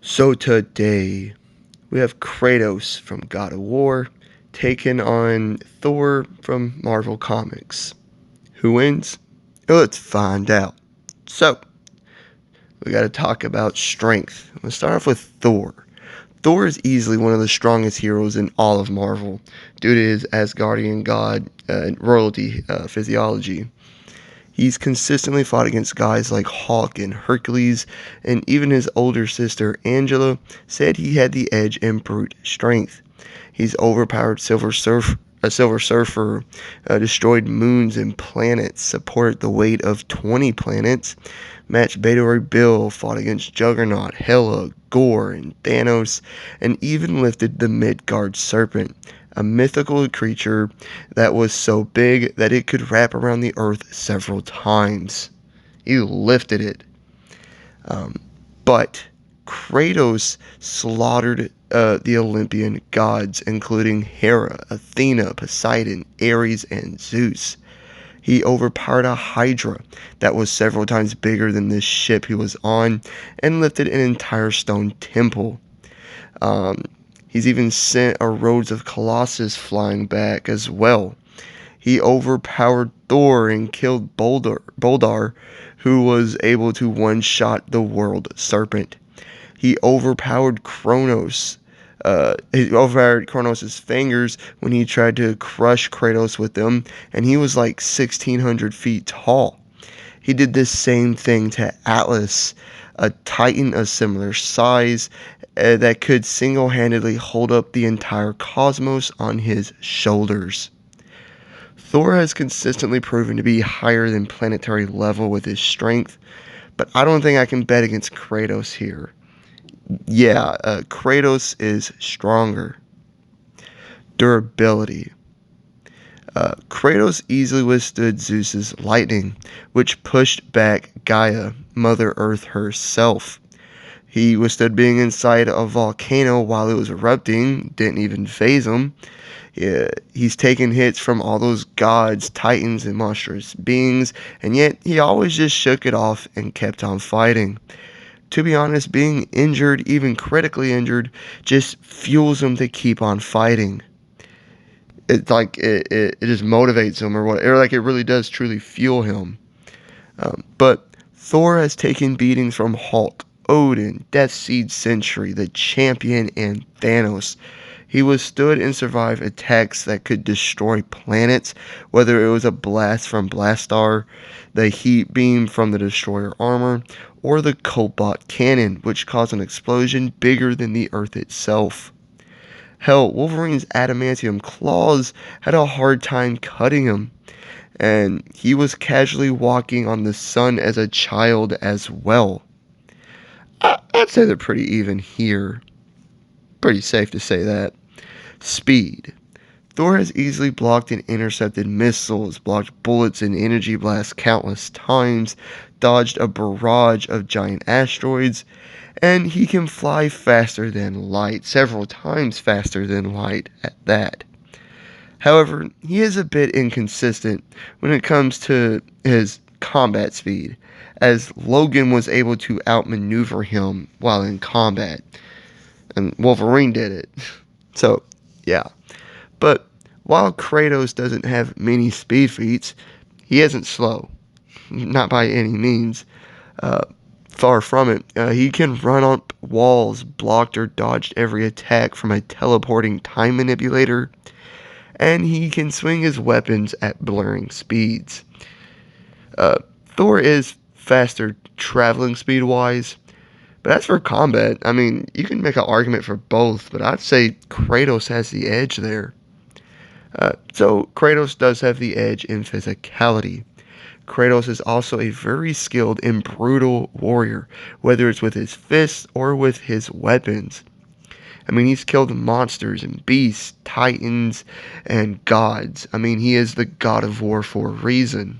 So today we have Kratos from God of War taking on Thor from Marvel Comics. Who wins? Let's find out. So, we got to talk about strength. Let's start off with Thor. Thor is easily one of the strongest heroes in all of Marvel due to his Asgardian God royalty physiology. He's consistently fought against guys like Hulk and Hercules, and even his older sister Angela said he had the edge in brute strength. He's overpowered a Silver Surfer, destroyed moons and planets, supported the weight of 20 planets, matched Beta Ray Bill, fought against Juggernaut, Hela, Gore, and Thanos, and even lifted the Midgard Serpent, a mythical creature that was so big that it could wrap around the earth several times. He lifted it. But Kratos slaughtered the Olympian gods, including Hera, Athena, Poseidon, Ares, and Zeus. He overpowered a Hydra that was several times bigger than this ship he was on and lifted an entire stone temple. Um, he's even sent a Rhodes of Colossus flying back as well. He overpowered Thor and killed Boldar, who was able to one-shot the World Serpent. He overpowered Kronos. He overpowered Kronos' fingers when he tried to crush Kratos with them, and he was like 1,600 feet tall. He did the same thing to Atlas, a titan of similar size that could single-handedly hold up the entire cosmos on his shoulders. Thor has consistently proven to be higher than planetary level with his strength, but I don't think I can bet against Kratos here. Yeah, Kratos is stronger. Durability. Kratos easily withstood Zeus's lightning, which pushed back Gaia, Mother Earth herself. He withstood being inside a volcano while it was erupting, didn't even phase him. Yeah, he's taken hits from all those gods, titans, and monstrous beings, and yet he always just shook it off and kept on fighting. To be honest, being injured, even critically injured, just fuels him to keep on fighting. It's like it just motivates him, or what, or like it really does truly fuel him. But Thor has taken beatings from Hulk, Odin, Deathseed Sentry, the Champion, and Thanos. He withstood and survived attacks that could destroy planets, whether it was a blast from Blastar, the heat beam from the destroyer armor, or the Cobalt cannon, which caused an explosion bigger than the Earth itself. Hell, Wolverine's adamantium claws had a hard time cutting him, and he was casually walking on the sun as a child as well. I'd say they're pretty even here. Pretty safe to say that. Speed. Thor has easily blocked and intercepted missiles, blocked bullets and energy blasts countless times, dodged a barrage of giant asteroids, and he can fly faster than light, several times faster than light at that. However, he is a bit inconsistent when it comes to his combat speed, as Logan was able to outmaneuver him while in combat, and Wolverine did it. So, yeah. But while Kratos doesn't have many speed feats, he isn't slow. Not by any means. Uh, Far from it. He can run up walls, blocked or dodged every attack from a teleporting time manipulator, and he can swing his weapons at blurring speeds. Uh, Thor is faster traveling speed wise, but as for combat, I mean, you can make an argument for both, but I'd say Kratos has the edge there. So Kratos does have the edge in physicality. Kratos is also a very skilled and brutal warrior, whether it's with his fists or with his weapons. I mean, he's killed monsters and beasts, titans, and gods. I mean, he is the god of war for a reason.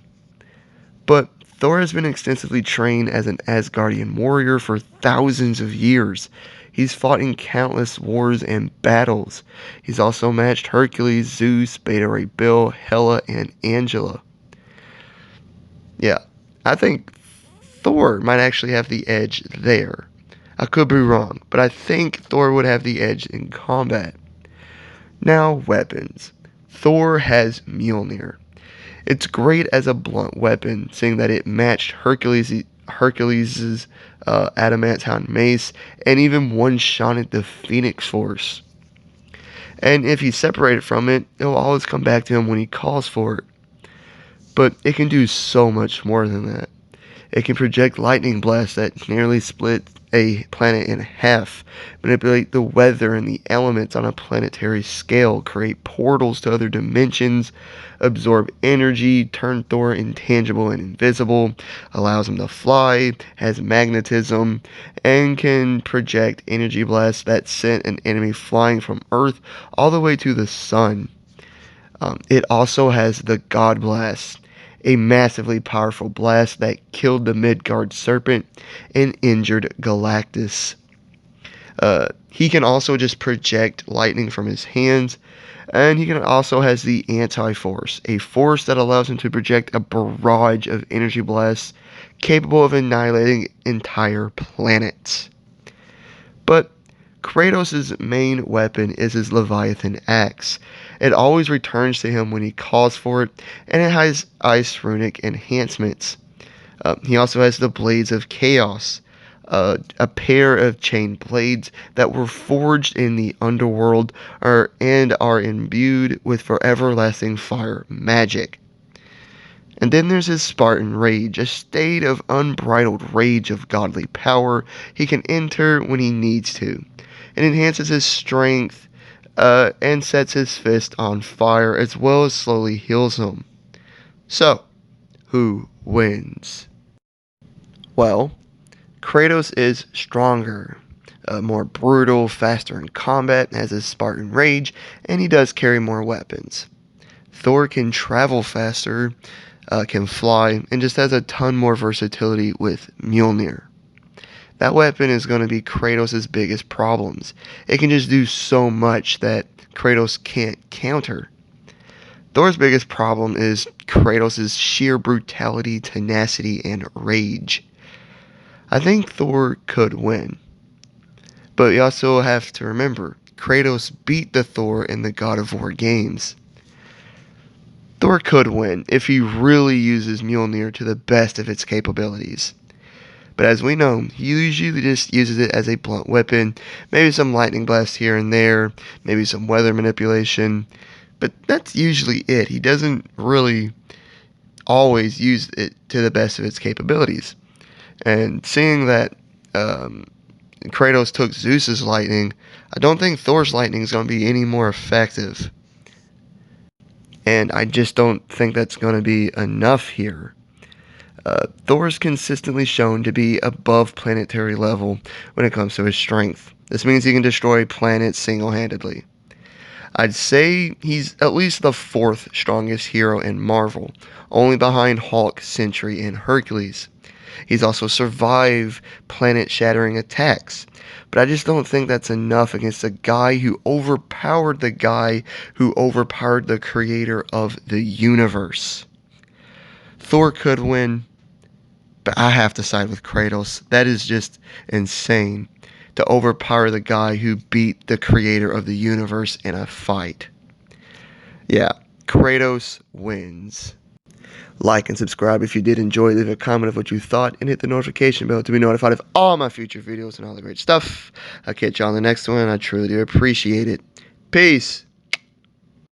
But Thor has been extensively trained as an Asgardian warrior for thousands of years. He's fought in countless wars and battles. He's also matched Hercules, Zeus, Beta Ray Bill, Hela, and Angela. Yeah, I think Thor might actually have the edge there. I could be wrong, but I think Thor would have the edge in combat. Now, weapons. Thor has Mjolnir. It's great as a blunt weapon, seeing that it matched Hercules' adamantine mace and even one-shotted the Phoenix Force. And if he's separated from it, it'll always come back to him when he calls for it. But it can do so much more than that. It can project lightning blasts that nearly split a planet in half, manipulate the weather and the elements on a planetary scale, create portals to other dimensions, absorb energy, turn Thor intangible and invisible, allows him to fly, has magnetism, and can project energy blasts that sent an enemy flying from Earth all the way to the sun. It also has the God Blast, a massively powerful blast that killed the Midgard serpent and injured Galactus. He can also just project lightning from his hands, and he can also has the Anti-Force, a force that allows him to project a barrage of energy blasts capable of annihilating entire planets. But Kratos' main weapon is his Leviathan axe. It always returns to him when he calls for it, and it has ice runic enhancements. He also has the Blades of Chaos, a pair of chain blades that were forged in the underworld and are imbued with forever-lasting fire magic. And then there's his Spartan Rage, a state of unbridled rage of godly power he can enter when he needs to. It enhances his strength and sets his fist on fire as well as slowly heals him. So, who wins? Well, Kratos is stronger, more brutal, faster in combat, has his Spartan Rage, and he does carry more weapons. Thor can travel faster, can fly, and just has a ton more versatility with Mjolnir. That weapon is going to be Kratos' biggest problems. It can just do so much that Kratos can't counter. Thor's biggest problem is Kratos' sheer brutality, tenacity, and rage. I think Thor could win. But you also have to remember, Kratos beat the Thor in the God of War games. Thor could win if he really uses Mjolnir to the best of its capabilities. But as we know, he usually just uses it as a blunt weapon, maybe some lightning blast here and there, maybe some weather manipulation, but that's usually it. He doesn't really always use it to the best of its capabilities. And seeing that Kratos took Zeus's lightning, I don't think Thor's lightning is going to be any more effective. And I just don't think that's going to be enough here. Thor's consistently shown to be above planetary level when it comes to his strength. This means he can destroy planets single-handedly. I'd say he's at least the fourth strongest hero in Marvel, only behind Hulk, Sentry, and Hercules. He's also survived planet-shattering attacks, but I just don't think that's enough against a guy who overpowered the guy who overpowered the creator of the universe. Thor could win, but I have to side with Kratos. That is just insane to overpower the guy who beat the creator of the universe in a fight. Yeah, Kratos wins. Like and subscribe if you did enjoy. Leave a comment of what you thought and hit the notification bell to be notified of all my future videos and all the great stuff. I'll catch you on the next one. I truly do appreciate it. Peace.